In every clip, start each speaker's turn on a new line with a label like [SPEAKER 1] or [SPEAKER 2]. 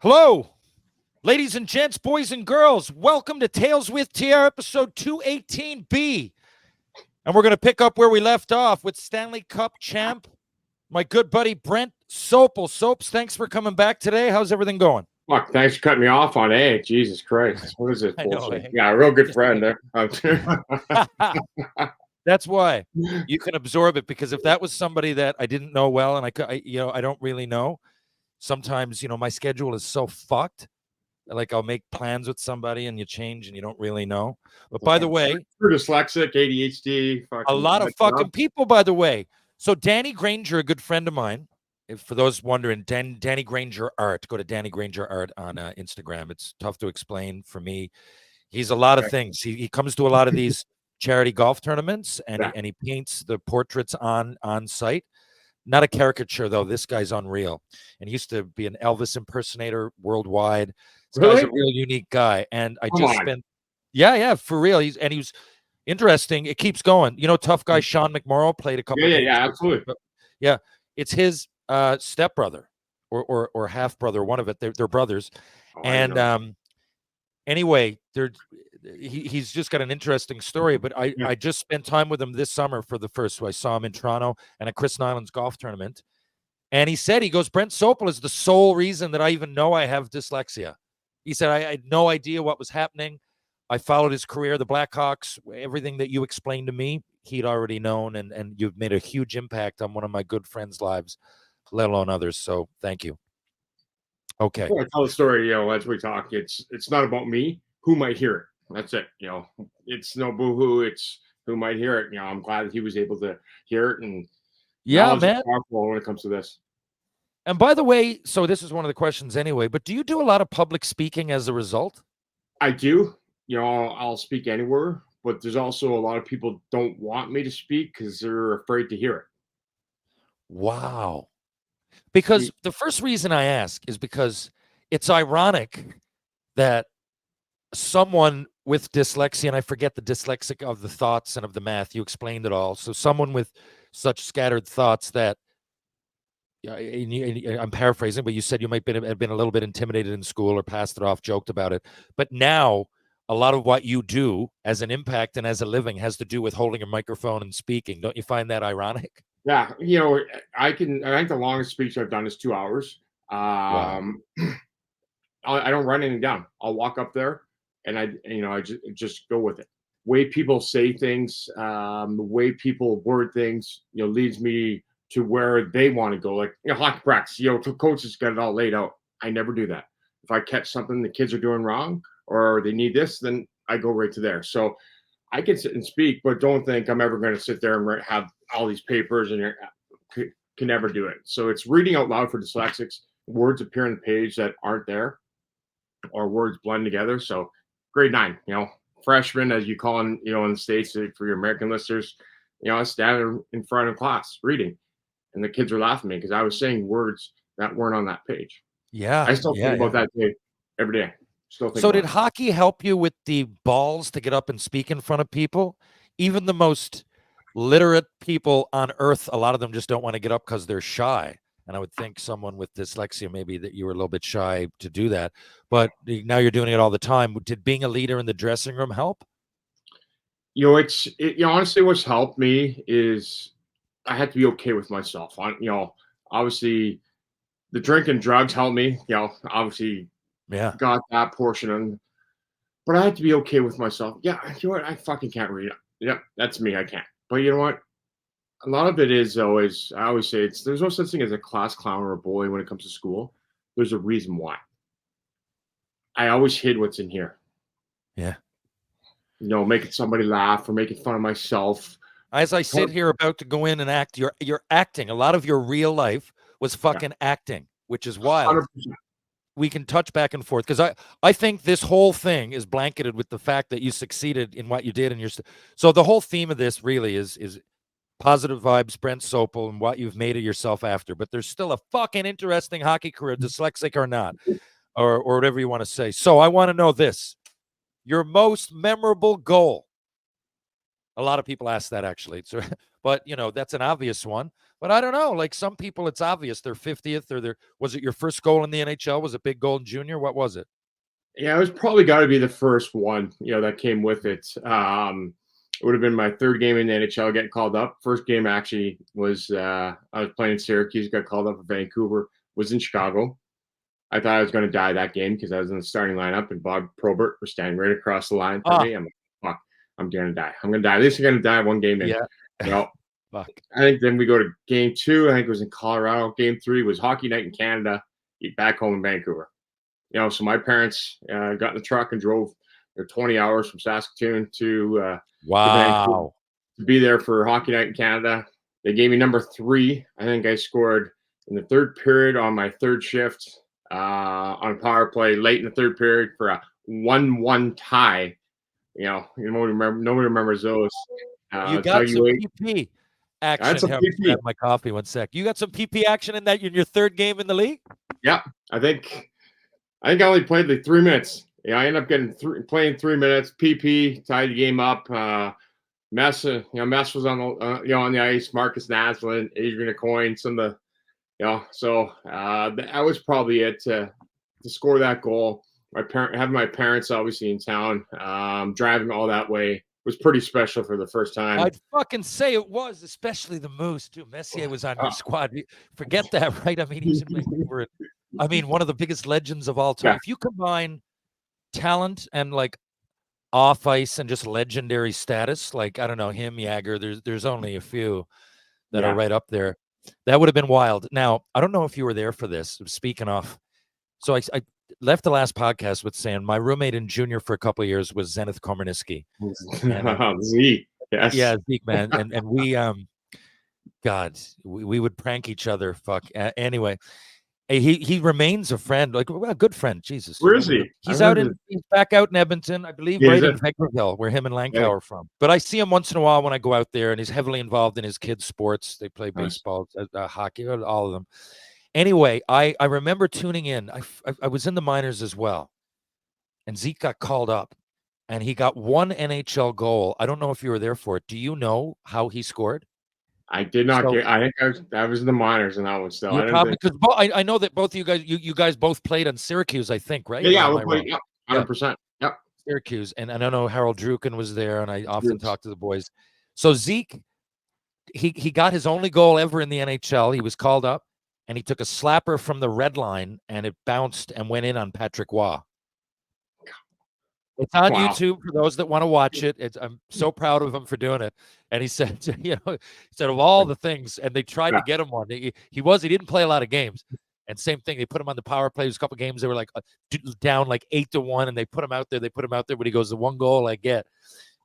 [SPEAKER 1] Hello, ladies and gents, boys and girls. Welcome to Tales with TR episode 218B. And we're going to pick up where we left off with Stanley Cup champ, my good buddy Brent Sopel. Sopes, thanks for coming back today. How's everything going?
[SPEAKER 2] Fuck, thanks for cutting me off on A. Jesus Christ. What is this bullshit? Yeah, a real good friend there.
[SPEAKER 1] That's why you can absorb it, because if that was somebody that I didn't know well and I don't really know, sometimes, my schedule is so fucked. Like, I'll make plans with somebody and you change and you don't really know. But by the way,
[SPEAKER 2] you're dyslexic, ADHD,
[SPEAKER 1] a lot of fucking people, by the way. So Danny Granger, a good friend of mine, for those wondering, Danny Granger Art, go to Danny Granger Art on Instagram. It's tough to explain for me. He's a lot of things. He comes to a lot of these charity golf tournaments and he paints the portraits on site. Not a caricature, though. This guy's unreal. And he used to be an Elvis impersonator worldwide. This guy's a real unique guy. And I just spent, for real. He was interesting. It keeps going. Tough guy Sean McMorrow played a couple.
[SPEAKER 2] Yeah, absolutely.
[SPEAKER 1] But, it's his stepbrother or half brother. One of it. They're brothers. Anyway, he's just got an interesting story. But I just spent time with him this summer for the first. So I saw him in Toronto and at Chris Nyland's golf tournament. And he goes, Brent Sopel is the sole reason that I even know I have dyslexia. He said, I had no idea what was happening. I followed his career, the Blackhawks, everything that you explained to me, he'd already known. And you've made a huge impact on one of my good friends' lives, let alone others. So thank you. Okay.
[SPEAKER 2] I tell the story, as we talk. It's not about me. Who might hear it? That's it. It's no boo-hoo. It's who might hear it. I'm glad that he was able to hear it. And
[SPEAKER 1] yeah, man.
[SPEAKER 2] Powerful when it comes to this.
[SPEAKER 1] And by the way, so this is one of the questions anyway, but do you do a lot of public speaking as a result?
[SPEAKER 2] I do. I'll speak anywhere, but there's also a lot of people don't want me to speak because they're afraid to hear it.
[SPEAKER 1] Wow. Because the first reason I ask is because it's ironic that someone with dyslexia, and I forget the dyslexic of the thoughts and of the math, you explained it all. So someone with such scattered thoughts that, I'm paraphrasing, but you said you might have been a little bit intimidated in school or passed it off, joked about it. But now a lot of what you do as an impact and as a living has to do with holding a microphone and speaking. Don't you find that ironic?
[SPEAKER 2] Yeah. I think the longest speech I've done is 2 hours. Wow. I don't write anything down. I'll walk up there and I just go with it. Way people say things, the way people word things, leads me to where they want to go. Like, hockey practice, coaches got it all laid out. I never do that. If I catch something the kids are doing wrong or they need this, then I go right to there. So I can sit and speak, but don't think I'm ever going to sit there and have all these papers and can never do it. So it's reading out loud for dyslexics. Words appear on the page that aren't there or words blend together. So grade 9, freshman, as you call in, in the States for your American listeners, I stand in front of class reading. And the kids were laughing at me because I was saying words that weren't on that page.
[SPEAKER 1] Yeah.
[SPEAKER 2] I still think about that day every day.
[SPEAKER 1] So did hockey help you with the balls to get up and speak in front of people? Even the most literate people on earth, a lot of them just don't want to get up because they're shy. And I would think someone with dyslexia, maybe that you were a little bit shy to do that. But now you're doing it all the time. Did being a leader in the dressing room help?
[SPEAKER 2] Honestly, what's helped me is I had to be okay with myself. Obviously the drink and drugs helped me, obviously got that portion of, but I had to be okay with myself. Yeah. I fucking can't read it. Yep. That's me. I can't. But you know what? A lot of it is always, I always say there's no such thing as a class clown or a bully when it comes to school. There's a reason why. I always hid what's in here.
[SPEAKER 1] Yeah.
[SPEAKER 2] Making somebody laugh or making fun of myself.
[SPEAKER 1] As I sit here about to go in and act, you're acting. A lot of your real life was fucking acting, which is wild. 100%. We can touch back and forth because I think this whole thing is blanketed with the fact that you succeeded in what you did. And so the whole theme of this really is positive vibes, Brent Sopel, and what you've made of yourself after. But there's still a fucking interesting hockey career, dyslexic or not, or whatever you want to say. So I want to know this: your most memorable goal. A lot of people ask that, actually. So But, that's an obvious one. But I don't know. Like some people, it's obvious they're 50th or was it your first goal in the NHL? Was it big goal in junior? What was it?
[SPEAKER 2] Yeah, it was probably got to be the first one, that came with it. It would have been my third game in the NHL getting called up. First game actually was I was playing in Syracuse, got called up for Vancouver, was in Chicago. I thought I was going to die that game because I was in the starting lineup and Bob Probert was standing right across the line from me. I'm like, fuck, I'm going to die. I'm going to die. At least I'm going to die one game in.
[SPEAKER 1] Yeah.
[SPEAKER 2] Fuck. I think then we go to game 2. I think it was in Colorado. Game 3 was hockey night in Canada. Back home in Vancouver. So my parents got in the truck and drove 20 hours from Saskatoon to Vancouver to be there for hockey night in Canada. They gave me number 3. I think I scored in the third period on my third shift on power play late in the third period for a 1-1 tie. Nobody remembers those.
[SPEAKER 1] You got some PP action.
[SPEAKER 2] That's a PP.
[SPEAKER 1] Have my coffee 1 sec. You got some PP action in your third game in the league?
[SPEAKER 2] Yeah, I think I only played like 3 minutes. I ended up playing 3 minutes. PP tied the game up. Mess was on the on the ice. Marcus Naslin, Adrian Aucoin, some of the So that was probably it to score that goal. Having my parents obviously in town, driving all that way was pretty special for the first time.
[SPEAKER 1] I'd fucking say it was, especially the Moose too. Messier was on your squad. Forget that, right? I mean, he's in Vancouver. I mean, one of the biggest legends of all time. Yeah. If you combine talent and like off ice and just legendary status, like I don't know, him, Jagger, there's only a few that are right up there. That would have been wild. Now, I don't know if you were there for this. Speaking of, so I left the last podcast with saying my roommate in junior for a couple of years was Zenith Komarniski.
[SPEAKER 2] Zeke, yes.
[SPEAKER 1] Yeah, Zeke, man. And we, God, we would prank each other. Fuck. Anyway, he remains a friend, like a good friend. Jesus.
[SPEAKER 2] Where is he?
[SPEAKER 1] He's back out in Edmonton, I believe, right in Vegreville, where him and Lankow are from. But I see him once in a while when I go out there, and he's heavily involved in his kids' sports. They play baseball, hockey, all of them. Anyway, I remember tuning in. I was in the minors as well, and Zeke got called up, and he got one NHL goal. I don't know if you were there for it. Do you know how he scored?
[SPEAKER 2] I did not get. I think I was in the minors in that one still.
[SPEAKER 1] Because I know that both of you guys, you guys both played on Syracuse, I think, right?
[SPEAKER 2] Yeah, we played 100%. Yep.
[SPEAKER 1] Syracuse, and I don't know Harold Druken was there, and I often talk to the boys. So Zeke, he got his only goal ever in the NHL. He was called up, and he took a slapper from the red line, and it bounced and went in on Patrick Waugh. It's on YouTube for those that want to watch it. I'm so proud of him for doing it. And he said, of all the things, and they tried to get him one. He didn't play a lot of games. And same thing, they put him on the power play. There's a couple games they were like down like 8-1, and they put him out there. But he goes, the one goal I get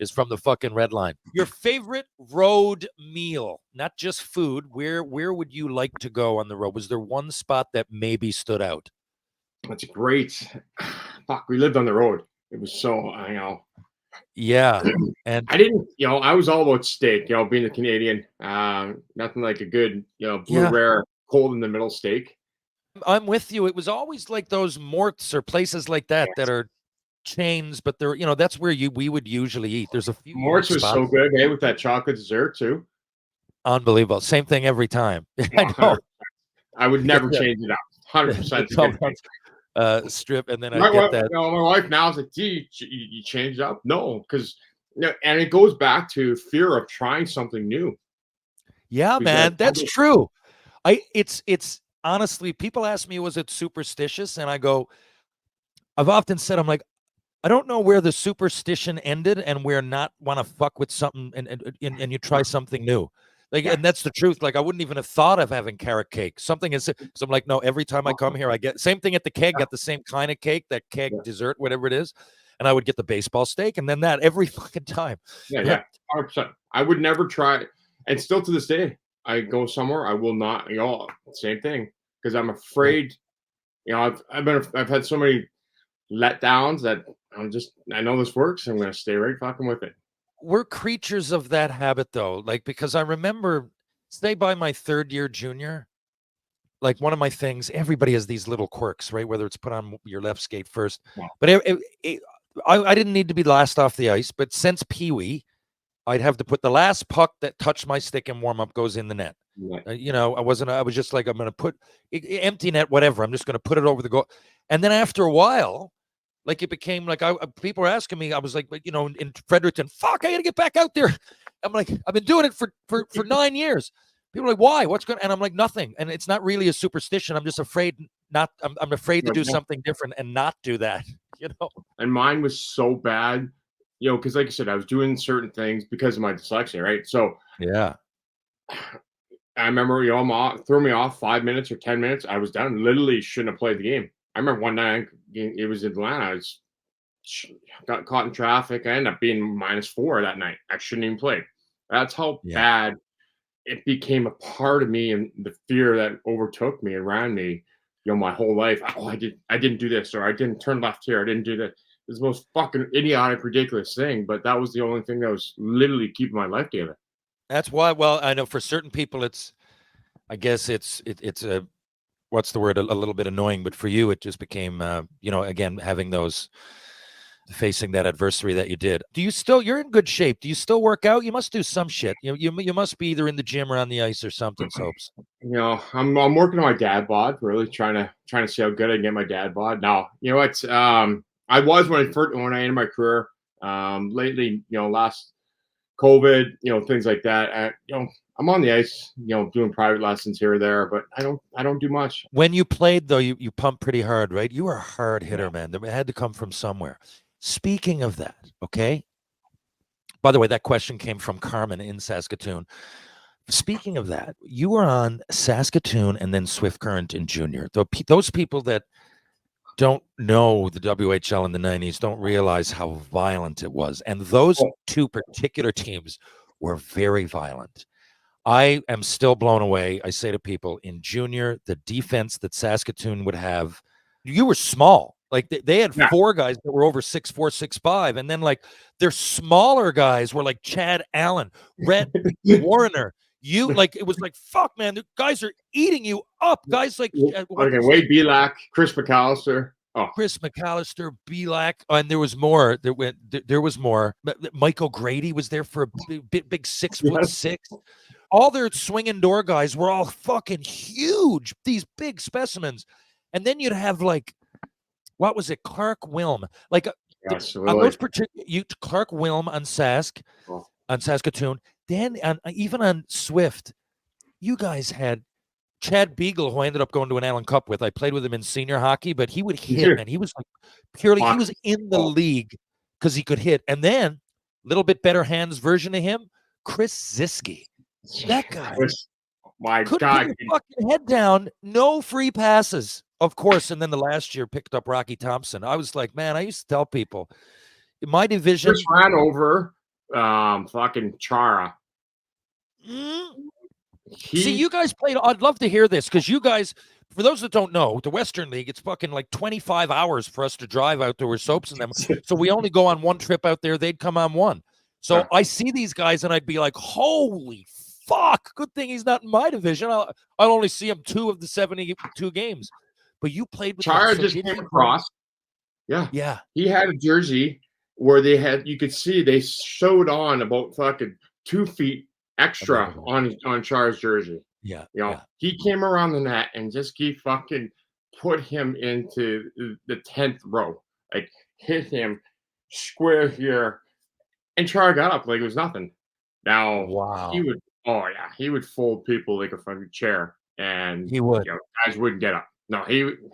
[SPEAKER 1] is from the fucking red line. Your favorite road meal, not just food. Where would you like to go on the road? Was there one spot that maybe stood out?
[SPEAKER 2] That's great. Fuck, we lived on the road. It was so,
[SPEAKER 1] Yeah. And
[SPEAKER 2] I didn't, I was all about steak, being a Canadian. Nothing like a good, rare, cold in the middle steak.
[SPEAKER 1] I'm with you. It was always like those Morts or places like that that are chains, but they're, that's where we would usually eat. There's a few
[SPEAKER 2] Morts was so good, with that chocolate dessert too.
[SPEAKER 1] Unbelievable. Same thing every time. I know.
[SPEAKER 2] I would never change it out. 100%.
[SPEAKER 1] Strip, and then I get that.
[SPEAKER 2] My wife now is like, "Gee, you changed up?" No, because and it goes back to fear of trying something new.
[SPEAKER 1] Yeah, man, that's true. It's honestly, people ask me, was it superstitious? And I go, I've often said, I'm like, I don't know where the superstition ended and where not want to fuck with something and you try something new. Like, and that's the truth. Like, I wouldn't even have thought of having carrot cake. Something is, because I'm like, no, every time I come here, I get same thing at the keg, got the same kind of cake, that keg dessert, whatever it is. And I would get the baseball steak and then that every fucking time.
[SPEAKER 2] Yeah. 100%. I would never try. And still to this day, I go somewhere, I will not, same thing. Because I'm afraid, I've had so many letdowns that I know this works. I'm going to stay right fucking with it.
[SPEAKER 1] We're creatures of that habit though. Like, because I remember, say by my third year junior, like one of my things, everybody has these little quirks, right? Whether it's put on your left skate first, but I didn't need to be last off the ice, but since Pee-wee, I'd have to put the last puck that touched my stick in warm up goes in the net.
[SPEAKER 2] Yeah.
[SPEAKER 1] I was just like, I'm going to put empty net, whatever. I'm just going to put it over the goal. And then after a while, like it became like people were asking me, I was like, in Fredericton, fuck, I got to get back out there. I'm like, I've been doing it for 9 years. People are like, why? What's going on? And I'm like, nothing. And it's not really a superstition. I'm just afraid I'm afraid to do something different and not do that,
[SPEAKER 2] And mine was so bad, because like I said, I was doing certain things because of my dyslexia, right? So
[SPEAKER 1] yeah.
[SPEAKER 2] I remember, threw me off 5 minutes or 10 minutes. I was done. Literally shouldn't have played the game. I remember one night, it was in Atlanta. Got caught in traffic. I ended up being -4 that night. I shouldn't even play. That's how bad it became a part of me, and the fear that overtook me around me, my whole life. Oh, I didn't do this, or I didn't turn left here. I didn't do that. It's the most fucking idiotic, ridiculous thing. But that was the only thing that was literally keeping my life together.
[SPEAKER 1] That's why. Well, I know for certain people, I guess it's a, what's the word? A little bit annoying, but for you, it just became, again, having facing that adversary that you did. You're in good shape. Do you still work out? You must do some shit. You must be either in the gym or on the ice or something, Sopes.
[SPEAKER 2] I'm working on my dad bod, really trying to see how good I can get my dad bod. Now, it's I was when I ended my career. Lately, last COVID, things like that. I'm on the ice, doing private lessons here or there, but I don't do much.
[SPEAKER 1] When you played, though, you pumped pretty hard, right? You were a hard hitter, man. It had to come from somewhere. Speaking of that, okay? By the way, that question came from Carmen in Saskatoon. Speaking of that, you were on Saskatoon and then Swift Current in junior. Those people that don't know the WHL in the 90s don't realize how violent it was. And those two particular teams were very violent. I am still blown away. I say to people, in junior, the defense that Saskatoon would have, you were small. Like they had 4 guys that were over 6'4", 6'5", and then like their smaller guys were like Chad Allen, Rhett Warrener. It was like, fuck, man, the guys are eating you up. Guys like
[SPEAKER 2] Wade Belak, Chris McAllister. Oh,
[SPEAKER 1] Chris McAllister, Belak, and there was more. There was more. Michael Grady was there for a big 6'6". All their swinging door guys were all fucking huge. These big specimens, and then you'd have like, what was it, Clark Wilm? Like on those particular, Clark Wilm on on Saskatoon. Then even on Swift, you guys had Chad Beagle, who I ended up going to an Allen Cup with. I played with him in senior hockey, but he would hit, and he was like he was in the league because he could hit. And then a little bit better hands version of him, Chris Ziske. That guy,
[SPEAKER 2] my
[SPEAKER 1] couldn't
[SPEAKER 2] God,
[SPEAKER 1] put his fucking head down, no free passes, of course. And then the last year picked up Rocky Thompson. I was like, man, I used to tell people in my division,
[SPEAKER 2] Chris ran over fucking Chara.
[SPEAKER 1] See, you guys played. I'd love to hear this because you guys, for those that don't know, the Western League, it's fucking like 25 hours for us to drive out there with Sopes and them. So we only go on one trip out there. They'd come on one. So I see these guys and I'd be like, holy fuck, good thing he's not in my division. I'll only see him 2 of the 72 games. But you played with
[SPEAKER 2] Chara just came across. Yeah. He had a jersey where you could see they showed on about fucking 2 feet extra on Chara's jersey.
[SPEAKER 1] Yeah.
[SPEAKER 2] He came around the net and just fucking put him into the 10th row. Like hit him square here. And Chara got up like it was nothing. Now he would fold people like a fucking chair, and
[SPEAKER 1] he would.
[SPEAKER 2] Guys wouldn't get up. No,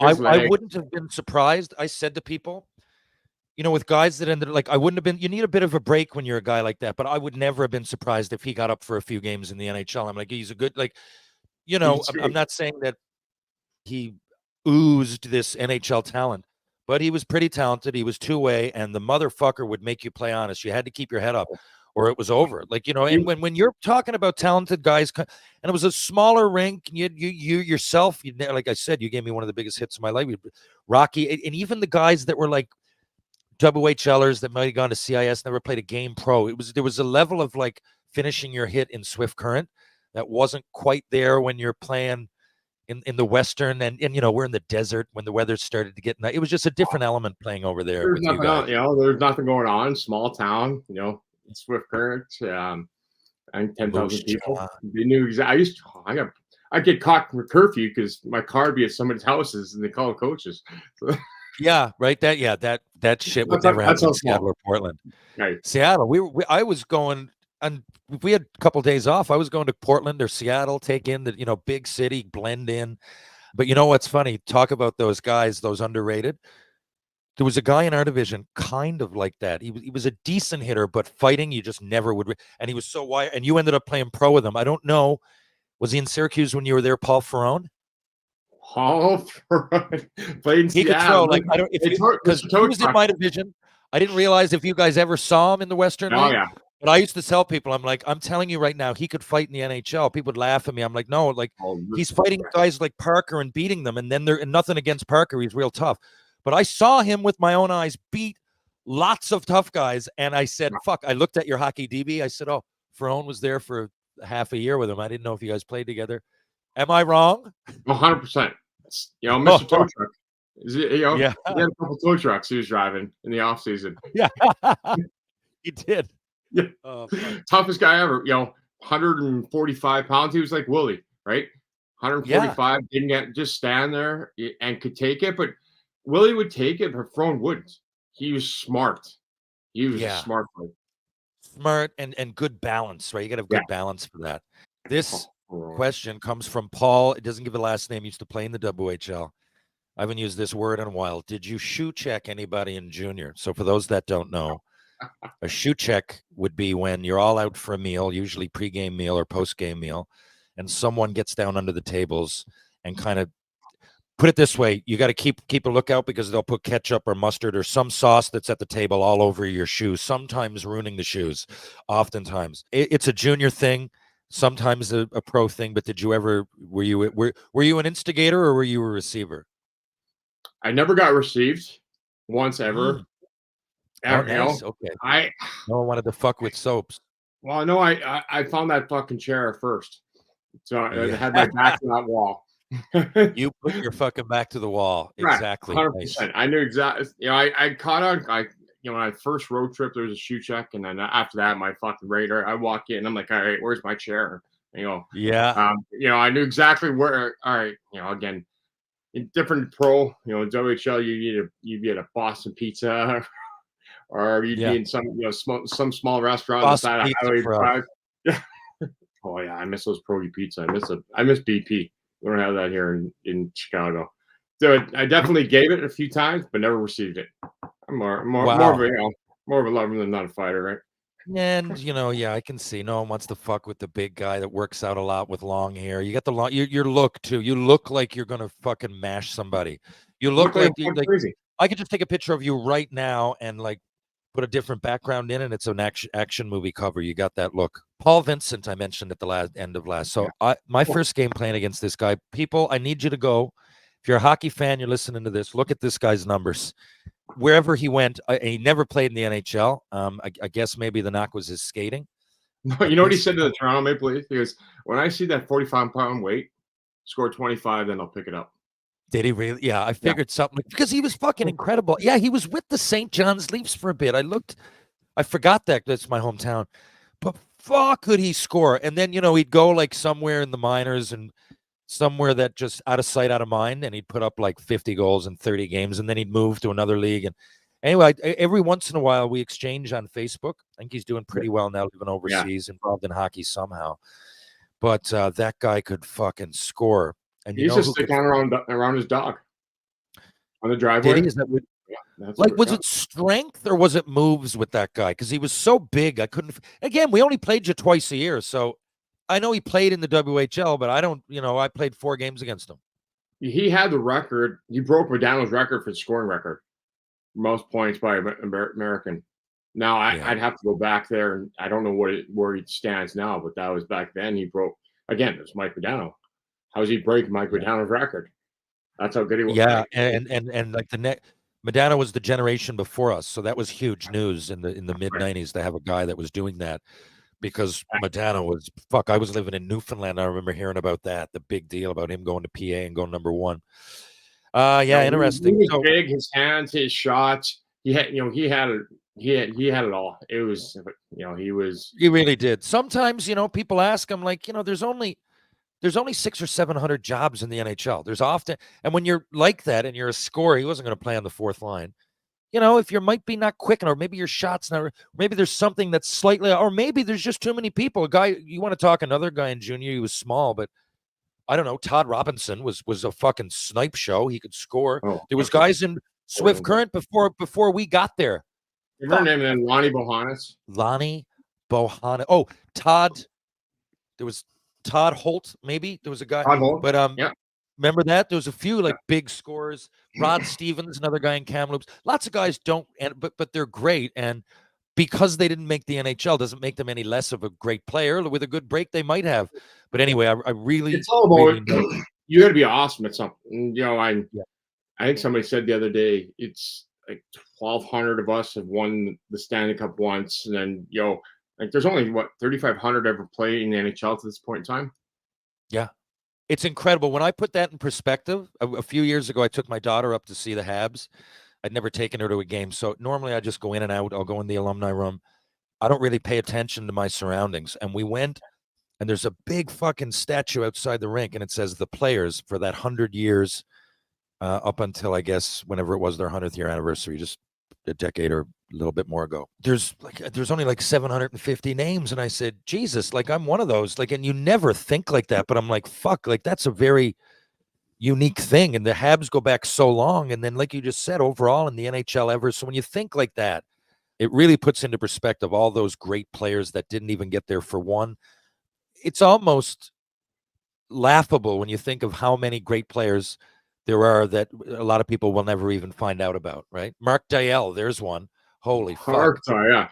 [SPEAKER 1] I wouldn't have been surprised. I said to people, with guys that ended like I wouldn't have been. You need a bit of a break when you're a guy like that, but I would never have been surprised if he got up for a few games in the NHL. I'm like, he's a good I'm not saying that he oozed this NHL talent, but he was pretty talented. He was two-way, and the motherfucker would make you play honest. You had to keep your head up, or it was over. Like and when you're talking about talented guys, and it was a smaller rink, you yourself, like I said, you gave me one of the biggest hits of my life, Rocky, and even the guys that were like WHLers that might have gone to CIS, never played a game pro. There was a level of like finishing your hit in Swift Current that wasn't quite there when you're playing in the Western, and we're in the desert when the weather started to get nice. It was just a different element playing over there.
[SPEAKER 2] There's nothing going on. Small town, Swift Current. I think 10,000 people.
[SPEAKER 1] Shot.
[SPEAKER 2] They knew exactly. I get caught for curfew because my car would be at somebody's houses and they call the coaches. So,
[SPEAKER 1] Yeah, right. That shit would never
[SPEAKER 2] that's
[SPEAKER 1] happen
[SPEAKER 2] how
[SPEAKER 1] in Seattle
[SPEAKER 2] small.
[SPEAKER 1] or Portland.
[SPEAKER 2] Right.
[SPEAKER 1] Seattle, I was going, and we had a couple of days off. I was going to Portland or Seattle, take in the big city, blend in. But you know what's funny? Talk about those guys, those underrated. There was a guy in our division, kind of like that. He was a decent hitter, but fighting, you just never would. And he was so wide. And you ended up playing pro with him. I don't know. Was he in Syracuse when you were there, Paul Ferrone?
[SPEAKER 2] Paul played in
[SPEAKER 1] He could throw
[SPEAKER 2] Seattle.
[SPEAKER 1] like I don't if
[SPEAKER 2] It's
[SPEAKER 1] you
[SPEAKER 2] hard
[SPEAKER 1] because
[SPEAKER 2] because
[SPEAKER 1] he was in my division. I didn't realize if you guys ever saw him in the Western
[SPEAKER 2] Oh
[SPEAKER 1] League.
[SPEAKER 2] yeah.
[SPEAKER 1] But I used to tell people, I'm like, I'm telling you right now, he could fight in the NHL. People would laugh at me. I'm like, no, like
[SPEAKER 2] Oh,
[SPEAKER 1] he's fighting guys like Parker and beating them, and then and nothing against Parker. He's real tough. But I saw him with my own eyes beat lots of tough guys, and I said, fuck. I looked at your hockey DB. I said, oh, Ferrone was there for half a year with him. I didn't know if you guys played together. Am I wrong?
[SPEAKER 2] 100%. Mr. Tow Truck. He
[SPEAKER 1] Yeah.
[SPEAKER 2] had a couple tow trucks he was driving in the off season.
[SPEAKER 1] Yeah. He did.
[SPEAKER 2] Yeah. Toughest guy ever. 145 pounds. He was like Willie, right? 145. Didn't just stand there and could take it, but Willie would take it, but Frone wouldn't. He was smart. He was a smart player.
[SPEAKER 1] Smart and good balance, right? You got to have good balance for that. This question comes from Paul. It doesn't give a last name. He used to play in the WHL. I haven't used this word in a while. Did you shoe check anybody in junior? So for those that don't know, a shoe check would be when you're all out for a meal, usually pregame meal or postgame meal, and someone gets down under the tables and kind of put it this way, you got to keep a lookout because they'll put ketchup or mustard or some sauce that's at the table all over your shoes, sometimes ruining the shoes, oftentimes. It's a junior thing, sometimes a pro thing, but did you ever, were you an instigator or were you a receiver?
[SPEAKER 2] I never got received once ever.
[SPEAKER 1] Nice. Okay. No one wanted to fuck with soaps.
[SPEAKER 2] Well, no, I found that fucking chair first. So I had my back to that wall.
[SPEAKER 1] You put your fucking back to the wall.
[SPEAKER 2] Right,
[SPEAKER 1] Exactly.
[SPEAKER 2] 100%.
[SPEAKER 1] Nice.
[SPEAKER 2] I knew exactly. I caught on. My first road trip, there was a shoe check, and then after that, my fucking radar. I walk in, I'm like, all right, where's my chair?
[SPEAKER 1] Yeah.
[SPEAKER 2] I knew exactly where. All right, again, in different pro, in WHL, you'd be at a Boston Pizza, or you'd be in some small restaurant
[SPEAKER 1] Boston
[SPEAKER 2] beside a Highway
[SPEAKER 1] Pizza
[SPEAKER 2] 5. Yeah. Oh yeah, I miss those Pro Pizza. I miss BP. We don't have that here in Chicago. So I definitely gave it a few times, but never received it. I'm more of a lover than not a fighter, right?
[SPEAKER 1] And I can see no one wants to fuck with the big guy that works out a lot with long hair. You got the long your look too. You look like you're gonna fucking mash somebody. You look like
[SPEAKER 2] crazy.
[SPEAKER 1] I could just take a picture of you right now and like put a different background in, and it's an action movie cover. You got that look. Paul Vincent, I mentioned at the end of last. So my first game playing against this guy. People, I need you to go. If you're a hockey fan, you're listening to this. Look at this guy's numbers. Wherever he went, he never played in the NHL. I guess maybe the knock was his skating.
[SPEAKER 2] No, you know what he said to the Toronto Maple Leafs? He goes, "When I see that 45-pound weight, score 25, then I'll pick it up."
[SPEAKER 1] Did he really? Yeah, I figured something because he was fucking incredible. Yeah, he was with the St. John's Leafs for a bit. I forgot that's my hometown, but fuck, could he score? And then he'd go like somewhere in the minors and somewhere that just out of sight, out of mind, and he'd put up like 50 goals in 30 games, and then he'd move to another league. And anyway, every once in a while we exchange on Facebook. I think he's doing pretty well now, living overseas, involved in hockey somehow. But that guy could fucking score. And
[SPEAKER 2] he's just sticking around his dog on the driveway.
[SPEAKER 1] Did he? Is that was it strength or was it moves with that guy? Because he was so big, I couldn't. Again, we only played you twice a year, so I know he played in the WHL, but I don't. I played 4 games against him.
[SPEAKER 2] He had the record. He broke Modano's record for the scoring record, most points by American. Now I'd have to go back there, and I don't know where he stands now, but that was back then. He broke again. It was Mike Modano. How does he break Mike Modano's record? That's how good he was.
[SPEAKER 1] Yeah, and like Modano was the generation before us, so that was huge news in the mid '90s to have a guy that was doing that, because Modano was I was living in Newfoundland. I remember hearing about that, the big deal about him going to PA and going number 1. Interesting.
[SPEAKER 2] He was big. His hands, his shots. He had he had it all. It was, he was.
[SPEAKER 1] He really did. Sometimes, people ask him, like, there's only 600 or 700 jobs in the NHL. There's often, and when you're like that and you're a scorer, he wasn't going to play on the fourth line. If you might be not quick, or maybe your shot's not, maybe there's something that's slightly, or maybe there's just too many people. A guy, you want to talk another guy in junior, he was small, but I don't know. Todd Robinson was a fucking snipe show. He could score.
[SPEAKER 2] Oh,
[SPEAKER 1] There was guys in Swift Current before we got there.
[SPEAKER 2] Remember her name then? Lonnie Bohannes.
[SPEAKER 1] Lonnie Bohannes. Oh, Todd. There was Todd Holt. Maybe there was a guy.
[SPEAKER 2] Todd Holt.
[SPEAKER 1] But
[SPEAKER 2] Yeah.
[SPEAKER 1] remember that there was a few like big scorers. Rod Stevens, another guy in Kamloops. Lots of guys don't, but they're great. And because they didn't make the NHL doesn't make them any less of a great player. With a good break, they might have. But anyway, I really,
[SPEAKER 2] it's all about
[SPEAKER 1] really
[SPEAKER 2] you got to be awesome at something. I think somebody said the other day it's like 1,200 of us have won the Stanley Cup once, and then like there's only 3,500 ever played in the NHL to this point in time.
[SPEAKER 1] Yeah. It's incredible. When I put that in perspective, a few years ago, I took my daughter up to see the Habs. I'd never taken her to a game. So normally I just go in and out. I'll go in the alumni room. I don't really pay attention to my surroundings. And we went, and there's a big fucking statue outside the rink, and it says the players for that 100 years up until, I guess, whenever it was their 100th year anniversary, just a decade or a little bit more ago. There's only like 750 names. And I said, Jesus, like I'm one of those, like, and you never think like that, but I'm like, fuck, like that's a very unique thing. And the Habs go back so long. And then, like you just said, overall in the NHL ever. So when you think like that, it really puts into perspective all those great players that didn't even get there for one. It's almost laughable when you think of how many great players there are that a lot of people will never even find out about, right? Mark Dial, there's one. Holy fuck.
[SPEAKER 2] Yeah.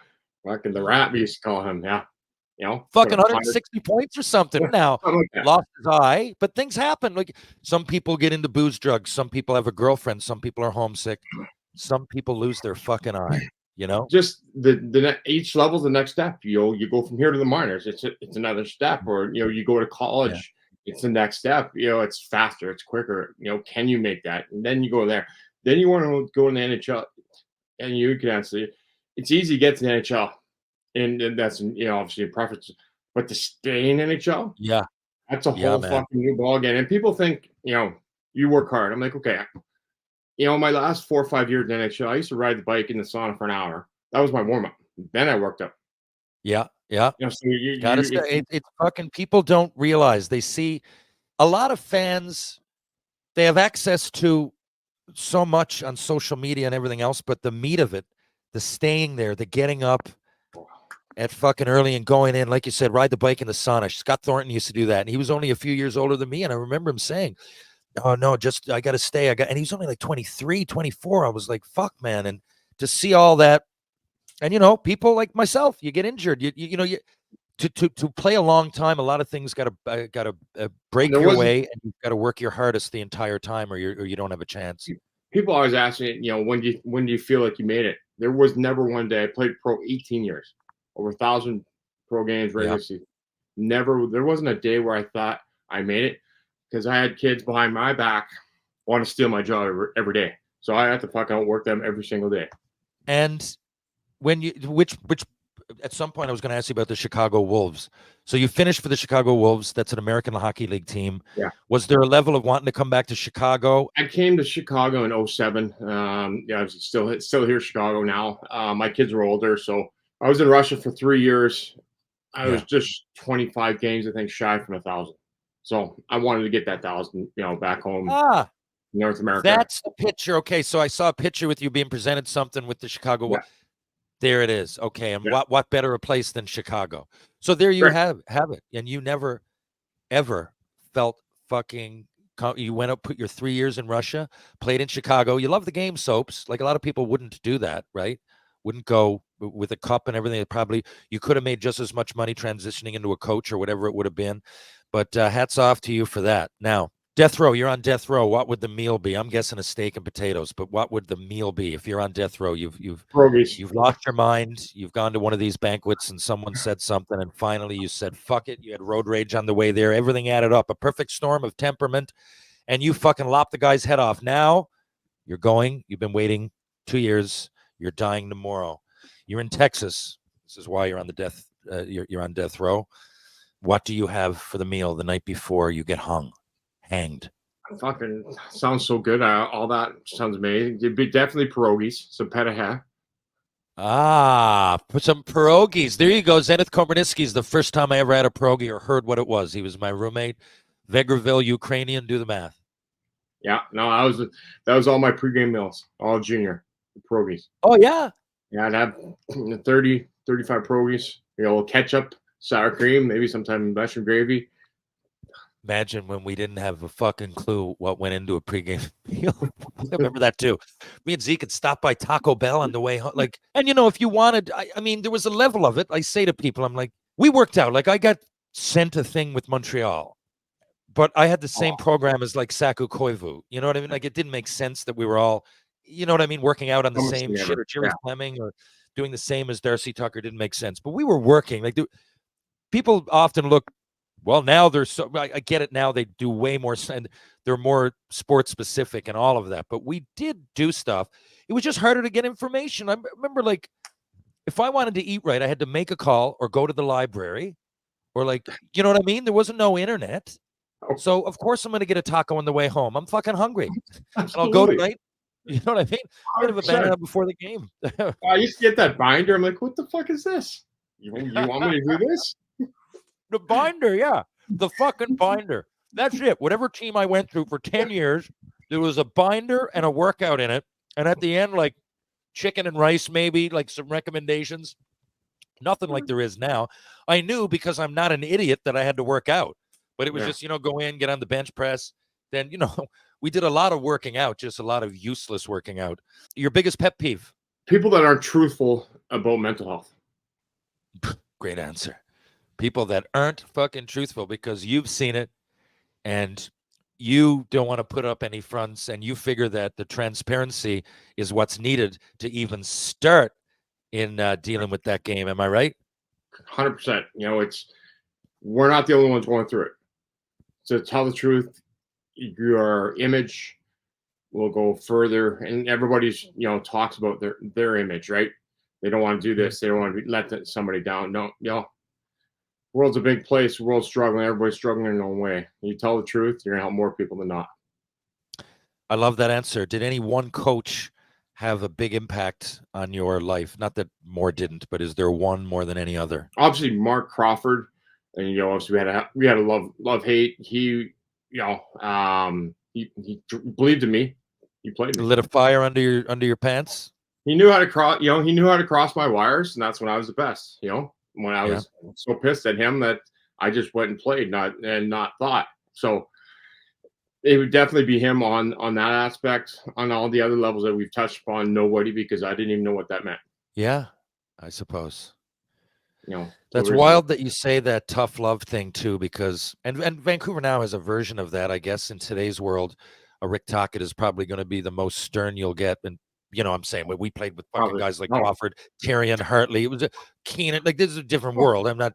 [SPEAKER 2] Fucking the Rat, we used to call him, yeah.
[SPEAKER 1] Fucking 160 points or something. Now,
[SPEAKER 2] like
[SPEAKER 1] lost his eye, but things happen. Like some people get into booze, drugs. Some people have a girlfriend. Some people are homesick. Some people lose their fucking eye,
[SPEAKER 2] Just each level's the next step. You go from here to the minors. It's another step. Or, you go to college. Yeah. It's the next step. It's faster. It's quicker. Can you make that? And then you go there. Then you want to go in the NHL. And you can answer it. It's easy to get to the NHL. And that's, obviously a preference. But to stay in NHL,
[SPEAKER 1] yeah,
[SPEAKER 2] that's a whole fucking new ballgame. And people think, you work hard. I'm like, okay. My last 4 or 5 years in NHL, I used to ride the bike in the sauna for an hour. That was my warm up. Then I worked up.
[SPEAKER 1] Yeah, yeah.
[SPEAKER 2] So
[SPEAKER 1] it's fucking, people don't realize. They see a lot of fans. They have access to so much on social media and everything else, but the meat of it, the staying there, the getting up at fucking early and going in, like you said, ride the bike in the sauna. Scott Thornton used to do that, and he was only a few years older than me, and I remember him saying, oh no, just I gotta stay. And he was only like 23, 24. I was like, fuck, man. And to see all that, and people like myself, you get injured. To play a long time, a lot of things gotta break your way, and you've got to work your hardest the entire time, or you don't have a chance.
[SPEAKER 2] People always ask me, when do you feel like you made it? There was never one day. I played pro 18 years, over 1,000 pro games regular season. Never, there wasn't a day where I thought I made it, because I had kids behind my back want to steal my job every day. So I have to fucking outwork them every single day.
[SPEAKER 1] And when which at some point I was going to ask you about the Chicago Wolves. So you finished for the Chicago Wolves. That's an American Hockey League team.
[SPEAKER 2] Yeah.
[SPEAKER 1] Was there a level of wanting to come back to Chicago?
[SPEAKER 2] I came to Chicago in 2007. I'm still here in Chicago now. My kids were older, so I was in Russia for 3 years. I was just 25 games, I think, shy from 1,000. So I wanted to get that 1,000, back home, North America.
[SPEAKER 1] That's the picture. Okay, so I saw a picture with you being presented something with the Chicago. Yeah. There it is. Okay, and what better a place than Chicago? So there you have it. And you never, ever felt fucking. You went up, put your 3 years in Russia, played in Chicago. You love the game, Soaps. Like a lot of people wouldn't do that, right? Wouldn't go with a cup and everything. Probably you could have made just as much money transitioning into a coach or whatever it would have been. But hats off to you for that. Now, death row, you're on death row. What would the meal be? I'm guessing a steak and potatoes, but what would the meal be if you're on death row? You've lost your mind. You've gone to one of these banquets and someone said something, and finally you said, fuck it. You had road rage on the way there. Everything added up. A perfect storm of temperament, and you fucking lopped the guy's head off. Now you're going. You've been waiting 2 years. You're dying tomorrow. You're in Texas. This is why you're on the death. You're on death row. What do you have for the meal the night before you get hanged?
[SPEAKER 2] Fucking sounds so good. All that sounds amazing. It'd be definitely pierogies, some petaha.
[SPEAKER 1] Put some pierogies. There you go. Zenith Komarniski's the first time I ever had a pierogi or heard what it was. He was my roommate. Vegreville, Ukrainian. Do the math.
[SPEAKER 2] Yeah, no, that was all my pregame meals, all junior pierogies.
[SPEAKER 1] Oh, yeah?
[SPEAKER 2] Yeah, I'd have 30, 35 pierogies, ketchup, sour cream, maybe sometime mushroom gravy.
[SPEAKER 1] Imagine when we didn't have a fucking clue what went into a pregame meal. I remember that too. Me and Zeke could stop by Taco Bell on the way home. Like, and if you wanted, I mean, there was a level of it. I say to people, I'm like, we worked out. Like, I got sent a thing with Montreal, but I had the same program as like Saku Koivu. You know what I mean? Like, it didn't make sense that we were all, you know what I mean, working out on the same shit, or Jerry Fleming, or doing the same as Darcy Tucker. Didn't make sense, but we were working. Like, people often look. Well, now they're so, I get it now. They do way more, and they're more sports specific and all of that. But we did do stuff. It was just harder to get information. I remember, like, if I wanted to eat right, I had to make a call or go to the library, or like, you know what I mean? There wasn't no internet. So, of course, I'm going to get a taco on the way home. I'm fucking hungry. And I'll go tonight. You know what I mean? I'm going to have a banana before the game.
[SPEAKER 2] I used to get that binder. I'm like, what the fuck is this? You want me to do this?
[SPEAKER 1] The binder, yeah. The fucking binder. That's it. Whatever team I went through for 10 years, there was a binder and a workout in it. And at the end, like chicken and rice, maybe, like some recommendations. Nothing like there is now. I knew because I'm not an idiot that I had to work out. But it was just, go in, get on the bench press. Then, we did a lot of working out, just a lot of useless working out. Your biggest pet peeve?
[SPEAKER 2] People that aren't truthful about mental health.
[SPEAKER 1] Great answer. People that aren't fucking truthful, because you've seen it and you don't want to put up any fronts, and you figure that the transparency is what's needed to even start in dealing with that game. Am I right?
[SPEAKER 2] 100%. We're not the only ones going through it. So tell the truth, your image will go further, and everybody's, talks about their image, right? They don't want to do this. They don't want to let somebody down. No, world's a big place. The world's struggling. Everybody's struggling in their own way. You tell the truth, you're gonna help more people than not.
[SPEAKER 1] I love that answer. Did any one coach have a big impact on your life? Not that more didn't, but is there one more than any other?
[SPEAKER 2] Obviously, Mark Crawford, and obviously we had a love hate. He believed in me. He played me.
[SPEAKER 1] Lit a fire under your pants.
[SPEAKER 2] He knew how to cross. He knew how to cross my wires, and that's when I was the best. When I was so pissed at him that I just went and played, not thought. So it would definitely be him on that aspect. On all the other levels that we've touched upon, nobody, because I didn't even know what that meant.
[SPEAKER 1] Yeah, I suppose. That's
[SPEAKER 2] so
[SPEAKER 1] wild that you say that tough love thing too, because and Vancouver now has a version of that. I guess in today's world, a Rick Tocchet is probably going to be the most stern you'll get. And I'm saying when we played with fucking guys like Crawford, Tyrion, Hartley, it was a Keenan. Like, this is a different world. I'm not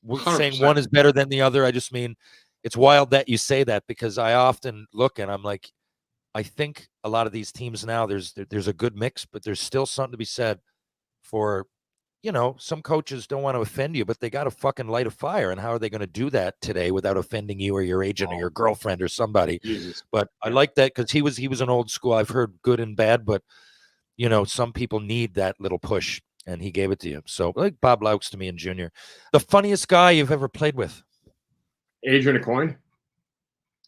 [SPEAKER 1] 100%. Saying one is better than the other. I just mean it's wild that you say that, because I often look and I'm like, I think a lot of these teams now, there's a good mix, but there's still something to be said for, some coaches don't want to offend you, but they got to fucking light a fire. And how are they going to do that today without offending you or your agent or your girlfriend or somebody?
[SPEAKER 2] Jesus.
[SPEAKER 1] But I like that, because he was an old school. I've heard good and bad, but some people need that little push, and he gave it to you. So, like Bob Laux to me in junior. The funniest guy you've ever played with?
[SPEAKER 2] Adrian Aucoin.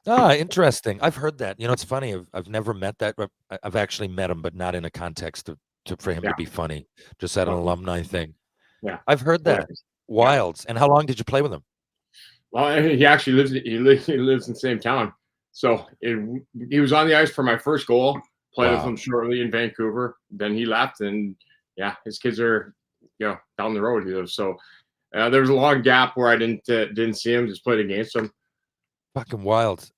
[SPEAKER 1] Interesting. I've heard that. It's funny. I've never met that. I've actually met him, but not in a context for him to be funny. Just at an alumni thing.
[SPEAKER 2] Yeah,
[SPEAKER 1] I've heard that. Wilds. And how long did you play with him?
[SPEAKER 2] Well, he actually lives in the same town. So he was on the ice for my first goal. Played with him shortly in Vancouver. Then he left, and his kids are down the road. So there was a long gap where I didn't see him. Just played against him.
[SPEAKER 1] Fucking wild.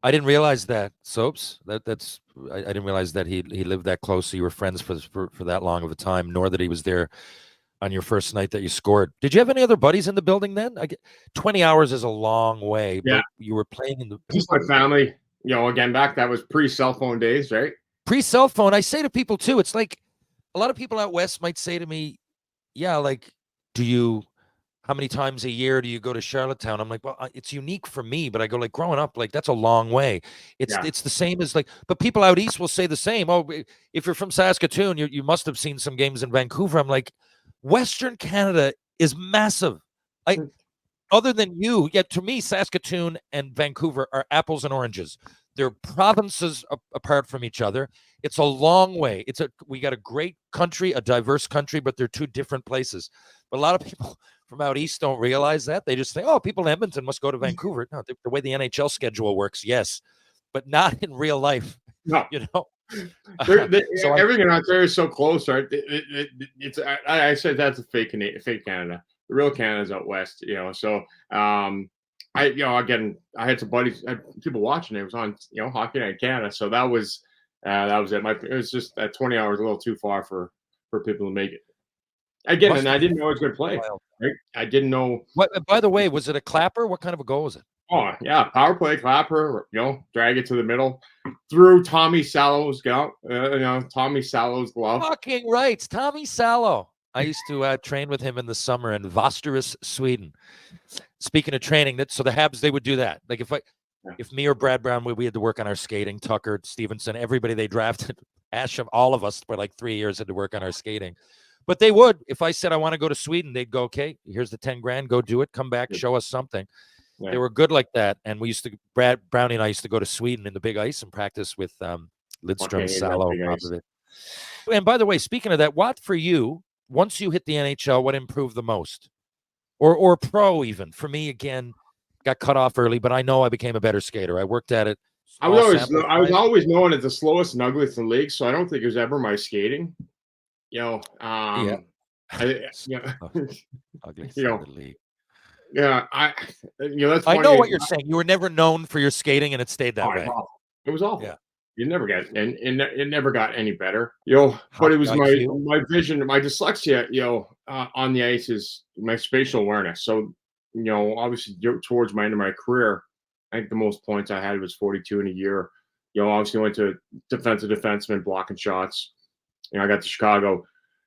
[SPEAKER 1] I didn't realize that, Soaps. I didn't realize that he lived that close. So you were friends for that long of a time. Nor that he was there on your first night that you scored. Did you have any other buddies in the building then? 20 hours is a long way.
[SPEAKER 2] Yeah,
[SPEAKER 1] but you were playing in the.
[SPEAKER 2] Just my family. Again, that was pre-cell phone days, right?
[SPEAKER 1] Pre-cell phone. I say to people too, it's like a lot of people out west might say to me, yeah, like, how many times a year do you go to Charlottetown? I'm like, well, it's unique for me, but I go, like, growing up, like, that's a long way.
[SPEAKER 2] Yeah.
[SPEAKER 1] It's the same as, like, but people out east will say the same. Oh, if you're from Saskatoon, you must have seen some games in Vancouver. I'm like, Western Canada is massive. I Other than you, yet to me, Saskatoon and Vancouver are apples and oranges. They're provinces apart from each other. It's a long way. We got a great country, a diverse country, but they're two different places. But a lot of people from out east don't realize that. They just think, oh, people in Edmonton must go to Vancouver. No, the way the NHL schedule works, yes, but not in real life.
[SPEAKER 2] No.
[SPEAKER 1] You know,
[SPEAKER 2] so everything out there is so close, right? I said that's a fake Canada. The real Canada's out west, you know. So again, I had some buddies, people watching. It was on, Hockey Night Canada. So that was it. It was just that 20 hours a little too far for people to make it. Again, and I didn't know it was going to play. Right? I didn't know.
[SPEAKER 1] What? By the way, was it a clapper? What kind of a goal was it?
[SPEAKER 2] Oh yeah, power play, clapper. Drag it to the middle, through Tommy Salo's glove. Tommy Salo's glove.
[SPEAKER 1] Fucking right, Tommy Salo. I used to train with him in the summer in Västerås, Sweden. Speaking of training, so the Habs, they would do that. Like if me or Brad Brown, we had to work on our skating. Tucker, Stevenson, everybody they drafted, Asham, all of us for like 3 years had to work on our skating. But they would. If I said I want to go to Sweden, they'd go, okay, here's the 10 grand, go do it, come back, show us something. Yeah. They were good like that. And we used to, Brownie and I used to go to Sweden in the big ice and practice with Lidstrom, Salo, Popovich. And by the way, speaking of that, what for you, once you hit the NHL, what improved the most? Or pro even? For me, again, got cut off early, but I know I became a better skater. I worked at it.
[SPEAKER 2] I was always known as the slowest and ugliest in the league, so I don't think it was ever my skating.
[SPEAKER 1] Ugliest in the league.
[SPEAKER 2] Yeah, that's
[SPEAKER 1] I know what you're saying. You were never known for your skating, and it stayed that way.
[SPEAKER 2] It was awful. Yeah. You never got, and it never got any better. But it was my vision, my dyslexia. On the ice is my spatial awareness. So, obviously towards my end of my career, I think the most points I had was 42 in a year. Obviously went to defenseman, blocking shots. I got to Chicago.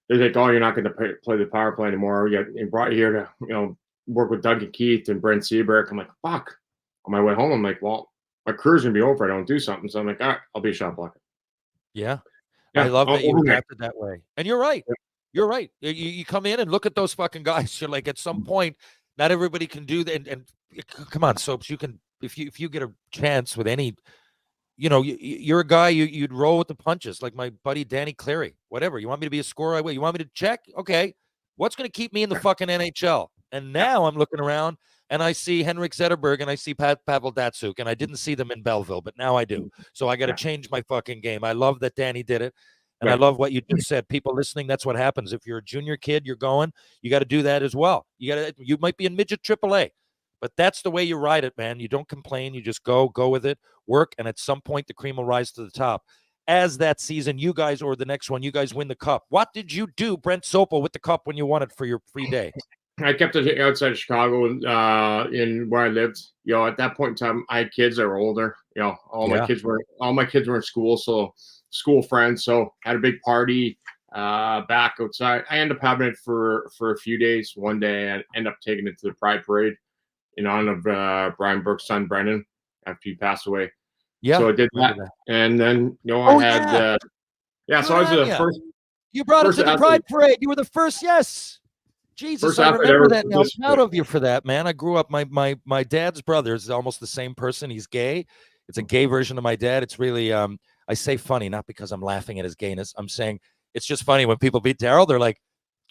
[SPEAKER 2] They're like, oh, you're not going to play the power play anymore. We brought you here to, work with Doug and Keith and Brent Seabrook. I'm like, fuck. On my way home, I'm like, well, my career's gonna be over if I don't do something. So I'm like, all right, I'll be a shot blocker.
[SPEAKER 1] Yeah. I love that you adapted that way. And you're right. Yeah. You're right. You come in and look at those fucking guys. You're like, at some point, not everybody can do that. And come on, Soaps, you can, if you get a chance with any, you're a guy, you'd roll with the punches, like my buddy Danny Cleary. Whatever. You want me to be a scorer? I will. You want me to check? Okay. What's going to keep me in the fucking NHL? And now I'm looking around and I see Henrik Zetterberg and I see Pavel Datsyuk, and I didn't see them in Belleville, but now I do. So I got to change my fucking game. I love that Danny did it. And I love what you just said. People listening, that's what happens. If you're a junior kid, you got to do that as well. You might be in midget AAA, but that's the way you ride it, man. You don't complain. You just go with it, work. And at some point the cream will rise to the top. As that season, you guys, or the next one, you guys win the cup. What did you do, Brent Sopel, with the cup when you won it for your free day?
[SPEAKER 2] I kept it outside of Chicago, in where I lived. At that point in time, I had kids that were older. All my kids were in school, so school friends. So I had a big party back outside. I ended up having it for a few days. One day, I ended up taking it to the Pride Parade in honor of Brian Burke's son, Brendan, after he passed away. Yeah. So I did that, and then I had. So I was the first.
[SPEAKER 1] You brought it to the Pride Parade. You were the first. Yes. Jesus, I remember that now. I'm proud of you for that, man. I grew up, my dad's brother is almost the same person. He's gay. It's a gay version of my dad. It's really, I say funny, not because I'm laughing at his gayness. I'm saying it's just funny when people meet Daryl, they're like,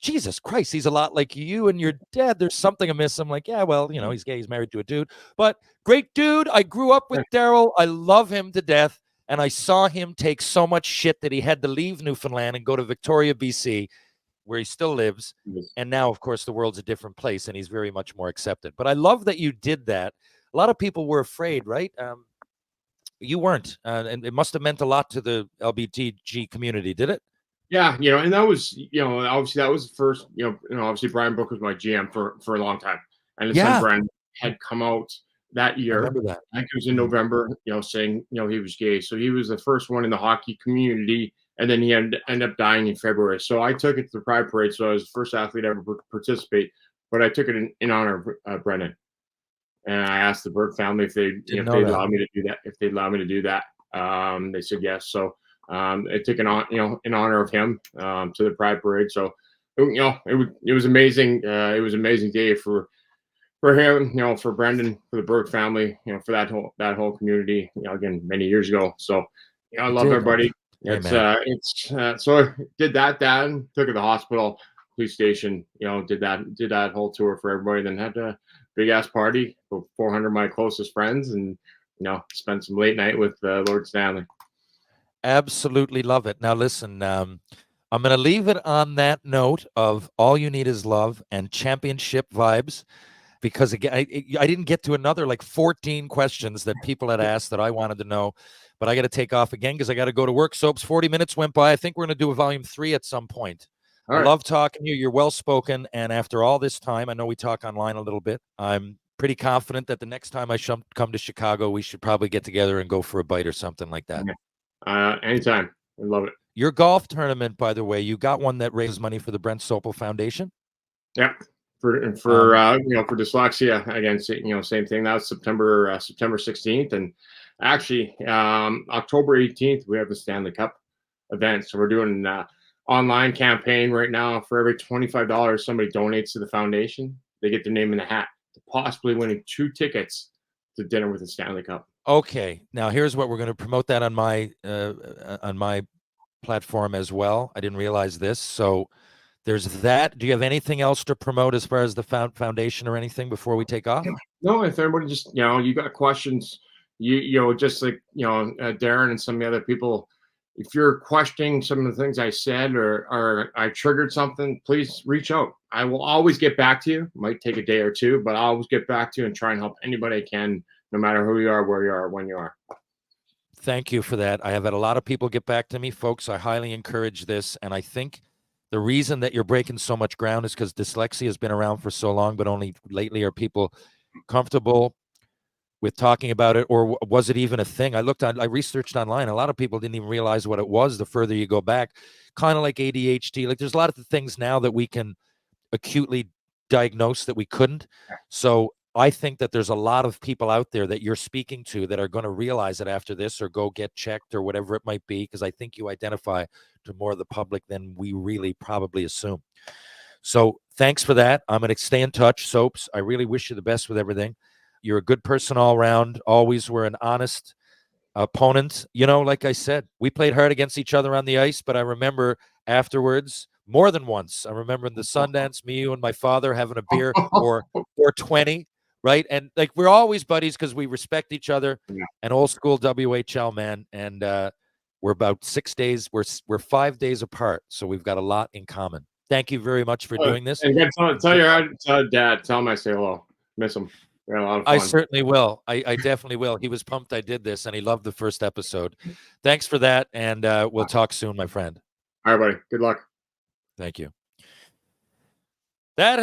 [SPEAKER 1] Jesus Christ, he's a lot like you and your dad. There's something amiss. I'm like, yeah, well, he's gay. He's married to a dude. But great dude. I grew up with Daryl. I love him to death. And I saw him take so much shit that he had to leave Newfoundland and go to Victoria, BC, where he still lives. And now, of course, the world's a different place and he's very much more accepted. But I love that you did that. A lot of people were afraid, right? You weren't. And it must have meant a lot to the LBTG community, did it?
[SPEAKER 2] Yeah, and that was, obviously that was the first, obviously Brian Book was my GM for a long time. And his son Brent had come out that year. I remember that. I think it was in November, saying, he was gay. So he was the first one in the hockey community and then he ended up dying in February. So I took it to the Pride Parade. So I was the first athlete ever to participate, but I took it in honor of Brendan. And I asked the Burke family if they if they'd allow me to do that. If they'd allow me to do that, they said yes. So I took in honor of him to the Pride Parade. So it was amazing. It was an amazing day for him, for Brendan, for the Burke family, for that whole community. Again, many years ago. So I love everybody. So I did that. Dad took it to the hospital, police station. Did that whole tour for everybody. Then had a big ass party with 400 of my closest friends, and spent some late night with Lord Stanley.
[SPEAKER 1] Absolutely love it. Now listen, I'm going to leave it on that note of all you need is love and championship vibes, because again, I didn't get to another like 14 questions that people had asked that I wanted to know, but I got to take off again because I got to go to work. Soaps, 40 minutes went by. I think we're going to do a volume 3 at some point. All right. I love talking to you. You're well-spoken. And after all this time, I know we talk online a little bit. I'm pretty confident that the next time I come to Chicago, we should probably get together and go for a bite or something like that.
[SPEAKER 2] Anytime. I love it.
[SPEAKER 1] Your golf tournament, by the way, you got one that raises money for the Brent Sopel Foundation?
[SPEAKER 2] Yeah. For dyslexia, again, same thing. That was September 16th, and actually October 18th we have the Stanley Cup event. So we're doing an online campaign right now. For every $25 somebody donates to the foundation, they get their name in the hat to possibly winning 2 tickets to dinner with the Stanley Cup.
[SPEAKER 1] Okay, now here's what we're going to promote that on my platform as well. I didn't realize this, so. There's that. Do you have anything else to promote as far as the foundation or anything before we take off?
[SPEAKER 2] No, if everybody just, you got questions, just like, Darren and some of the other people, if you're questioning some of the things I said or I triggered something, please reach out. I will always get back to you. It might take a day or two, but I'll always get back to you and try and help anybody I can, no matter who you are, where you are, when you are.
[SPEAKER 1] Thank you for that. I have had a lot of people get back to me, folks. I highly encourage this, and I think the reason that you're breaking so much ground is because dyslexia has been around for so long, but only lately are people comfortable with talking about it, or was it even a thing? I researched online. A lot of people didn't even realize what it was the further you go back, kind of like ADHD. Like there's a lot of things now that we can acutely diagnose that we couldn't. So I think that there's a lot of people out there that you're speaking to that are going to realize it after this or go get checked or whatever it might be, because I think you identify to more of the public than we really probably assume. So thanks for that. I'm going to stay in touch, Soaps. I really wish you the best with everything. You're a good person all around. Always were an honest opponent. Like I said, we played hard against each other on the ice, but I remember afterwards, more than once, I remember in the Sundance, me, you, and my father having a beer or 20, right? And like we're always buddies because we respect each other. Yeah. And old school WHL, man. And we're about 6 days. We're 5 days apart, so we've got a lot in common. Thank you very much for doing this.
[SPEAKER 2] And tell your dad. Tell him I say hello. Miss him. We had a lot of fun.
[SPEAKER 1] I certainly will. I definitely will. He was pumped I did this, and he loved the first episode. Thanks for that, and we'll talk soon, my friend.
[SPEAKER 2] All right, buddy. Good luck.
[SPEAKER 1] Thank you. That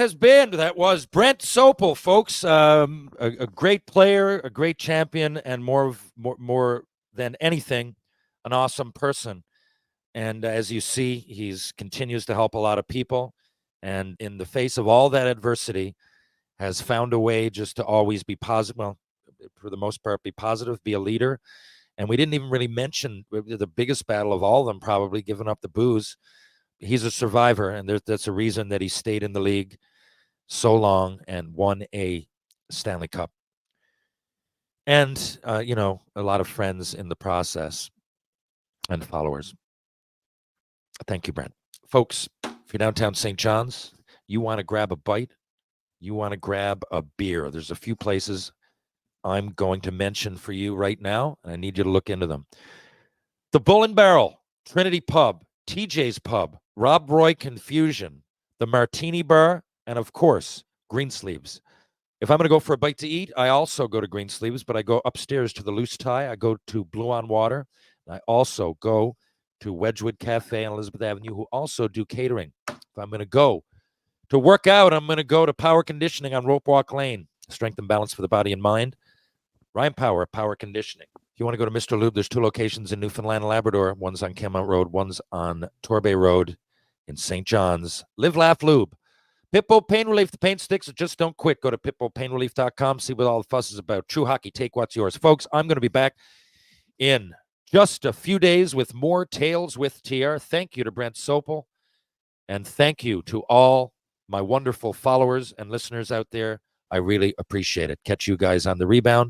[SPEAKER 1] was Brent Sopel, folks. A great player, a great champion, and more than anything, an awesome person. And as you see, he's continues to help a lot of people. And in the face of all that adversity, has found a way just to always be positive. Well, for the most part, be positive, be a leader. And we didn't even really mention the biggest battle of all of them, probably giving up the booze. He's a survivor, and that's a reason that he stayed in the league so long and won a Stanley Cup. And, a lot of friends in the process and followers. Thank you, Brent. Folks, if you're downtown St. John's, you want to grab a bite, you want to grab a beer, there's a few places I'm going to mention for you right now, and I need you to look into them. The Bull and Barrel, Trinity Pub, TJ's Pub, Rob Roy Confusion, the Martini Bar, and of course, Greensleeves. If I'm going to go for a bite to eat, I also go to Greensleeves, but I go upstairs to the Loose Tie. I go to Blue on Water. And I also go to Wedgwood Cafe on Elizabeth Avenue, who also do catering. If I'm going to go to work out, I'm going to go to Power Conditioning on Rope Walk Lane. Strength and balance for the body and mind. Ryan Power Conditioning. If you want to go to Mr. Lube, there's 2 locations in Newfoundland and Labrador. One's on Kenmount Road, one's on Torbay Road in St. John's. Live, laugh, lube. Pitbull Pain Relief, the pain sticks that just don't quit. Go to pitbullpainrelief.com, see what all the fuss is about. True hockey, take what's yours. Folks, I'm going to be back in just a few days with more Tales with TR. Thank you to Brent Sopel, and thank you to all my wonderful followers and listeners out there. I really appreciate it. Catch you guys on the rebound.